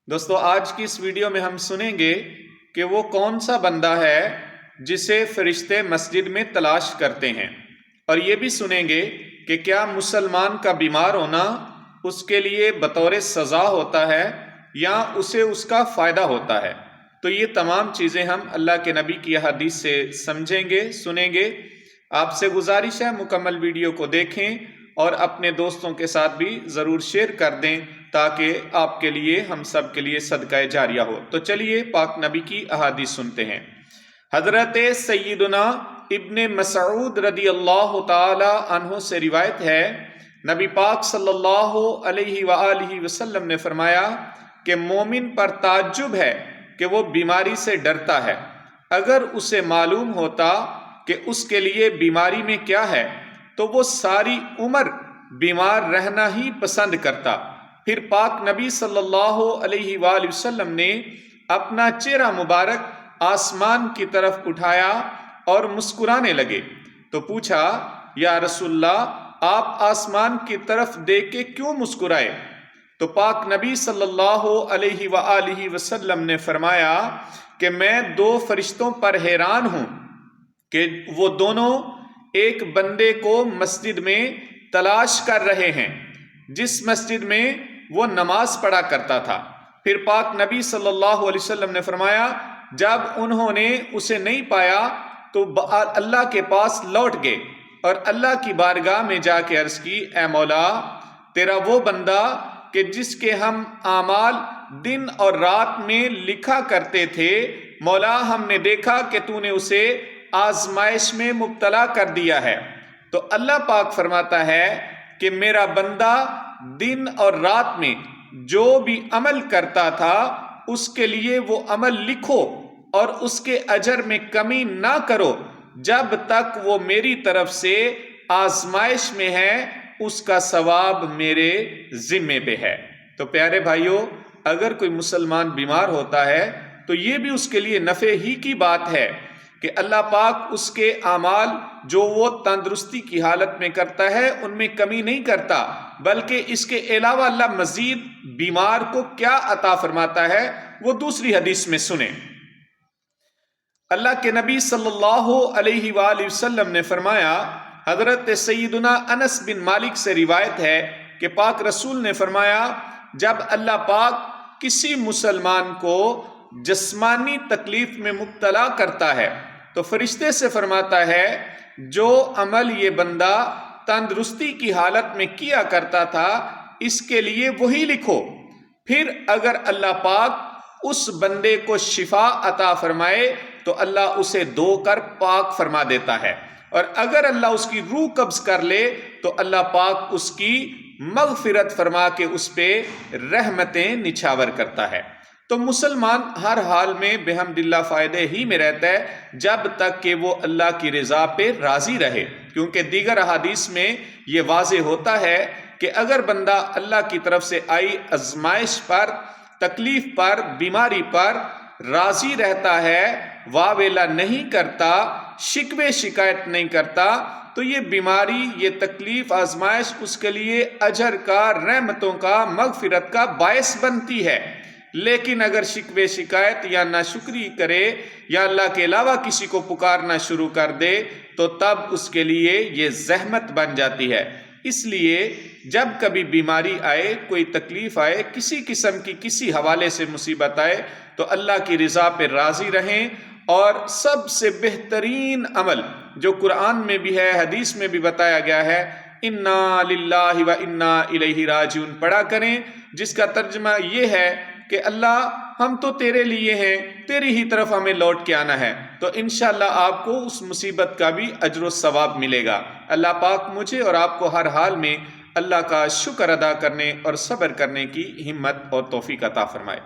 دوستو آج کی اس ویڈیو میں ہم سنیں گے کہ وہ کون سا بندہ ہے جسے فرشتے مسجد میں تلاش کرتے ہیں، اور یہ بھی سنیں گے کہ کیا مسلمان کا بیمار ہونا اس کے لیے بطور سزا ہوتا ہے یا اسے اس کا فائدہ ہوتا ہے۔ تو یہ تمام چیزیں ہم اللہ کے نبی کی حدیث سے سمجھیں گے، سنیں گے۔ آپ سے گزارش ہے مکمل ویڈیو کو دیکھیں اور اپنے دوستوں کے ساتھ بھی ضرور شیئر کر دیں تاکہ آپ کے لیے، ہم سب کے لیے صدقہ جاریہ ہو۔ تو چلیے پاک نبی کی احادیث سنتے ہیں۔ حضرت سیدنا ابن مسعود رضی اللہ تعالی عنہ سے روایت ہے، نبی پاک صلی اللہ علیہ وآلہ وسلم نے فرمایا کہ مومن پر تعجب ہے کہ وہ بیماری سے ڈرتا ہے۔ اگر اسے معلوم ہوتا کہ اس کے لیے بیماری میں کیا ہے تو وہ ساری عمر بیمار رہنا ہی پسند کرتا۔ پھر پاک نبی صلی اللہ علیہ وآلہ وسلم نے اپنا چہرہ مبارک آسمان کی طرف اٹھایا اور مسکرانے لگے، تو پوچھا، یا رسول اللہ، آپ آسمان کی طرف دیکھ کے کیوں مسکرائے؟ تو پاک نبی صلی اللہ علیہ وآلہ وسلم نے فرمایا کہ میں دو فرشتوں پر حیران ہوں کہ وہ دونوں ایک بندے کو مسجد میں تلاش کر رہے ہیں جس مسجد میں وہ نماز پڑھا کرتا تھا۔ پھر پاک نبی صلی اللہ علیہ وسلم نے فرمایا جب انہوں نے اسے نہیں پایا تو اللہ کے پاس لوٹ گئے اور اللہ کی بارگاہ میں جا کے عرض کی، اے مولا، تیرا وہ بندہ کہ جس کے ہم اعمال دن اور رات میں لکھا کرتے تھے، مولا ہم نے دیکھا کہ تو نے اسے آزمائش میں مبتلا کر دیا ہے۔ تو اللہ پاک فرماتا ہے کہ میرا بندہ دن اور رات میں جو بھی عمل کرتا تھا اس کے لیے وہ عمل لکھو اور اس کے اجر میں کمی نہ کرو جب تک وہ میری طرف سے آزمائش میں ہے، اس کا ثواب میرے ذمے پہ ہے۔ تو پیارے بھائیوں، اگر کوئی مسلمان بیمار ہوتا ہے تو یہ بھی اس کے لیے نفع ہی کی بات ہے کہ اللہ پاک اس کے اعمال جو وہ تندرستی کی حالت میں کرتا ہے ان میں کمی نہیں کرتا، بلکہ اس کے علاوہ اللہ مزید بیمار کو کیا عطا فرماتا ہے وہ دوسری حدیث میں سنیں۔ اللہ کے نبی صلی اللہ علیہ وآلہ وسلم نے فرمایا، حضرت سیدنا انس بن مالک سے روایت ہے کہ پاک رسول نے فرمایا، جب اللہ پاک کسی مسلمان کو جسمانی تکلیف میں مبتلا کرتا ہے تو فرشتے سے فرماتا ہے جو عمل یہ بندہ تندرستی کی حالت میں کیا کرتا تھا اس کے لیے وہی لکھو۔ پھر اگر اللہ پاک اس بندے کو شفا عطا فرمائے تو اللہ اسے دھو کر پاک فرما دیتا ہے، اور اگر اللہ اس کی روح قبض کر لے تو اللہ پاک اس کی مغفرت فرما کے اس پہ رحمتیں نچھاور کرتا ہے۔ تو مسلمان ہر حال میں بحمد اللہ فائدے ہی میں رہتا ہے جب تک کہ وہ اللہ کی رضا پہ راضی رہے، کیونکہ دیگر احادیث میں یہ واضح ہوتا ہے کہ اگر بندہ اللہ کی طرف سے آئی آزمائش پر، تکلیف پر، بیماری پر راضی رہتا ہے، واویلا نہیں کرتا، شکوے شکایت نہیں کرتا، تو یہ بیماری، یہ تکلیف، آزمائش اس کے لیے اجر کا، رحمتوں کا، مغفرت کا باعث بنتی ہے۔ لیکن اگر شکوے شکایت یا ناشکری کرے یا اللہ کے علاوہ کسی کو پکارنا شروع کر دے تو تب اس کے لیے یہ زحمت بن جاتی ہے۔ اس لیے جب کبھی بیماری آئے، کوئی تکلیف آئے، کسی قسم کی کسی حوالے سے مصیبت آئے تو اللہ کی رضا پہ راضی رہیں، اور سب سے بہترین عمل جو قرآن میں بھی ہے، حدیث میں بھی بتایا گیا ہے، انا للہ و انا الیہ راجعون پڑھا کریں، جس کا ترجمہ یہ ہے کہ اللہ ہم تو تیرے لیے ہیں، تیری ہی طرف ہمیں لوٹ کے آنا ہے، تو انشاءاللہ آپ کو اس مصیبت کا بھی اجر و ثواب ملے گا۔ اللہ پاک مجھے اور آپ کو ہر حال میں اللہ کا شکر ادا کرنے اور صبر کرنے کی ہمت اور توفیق عطا فرمائے۔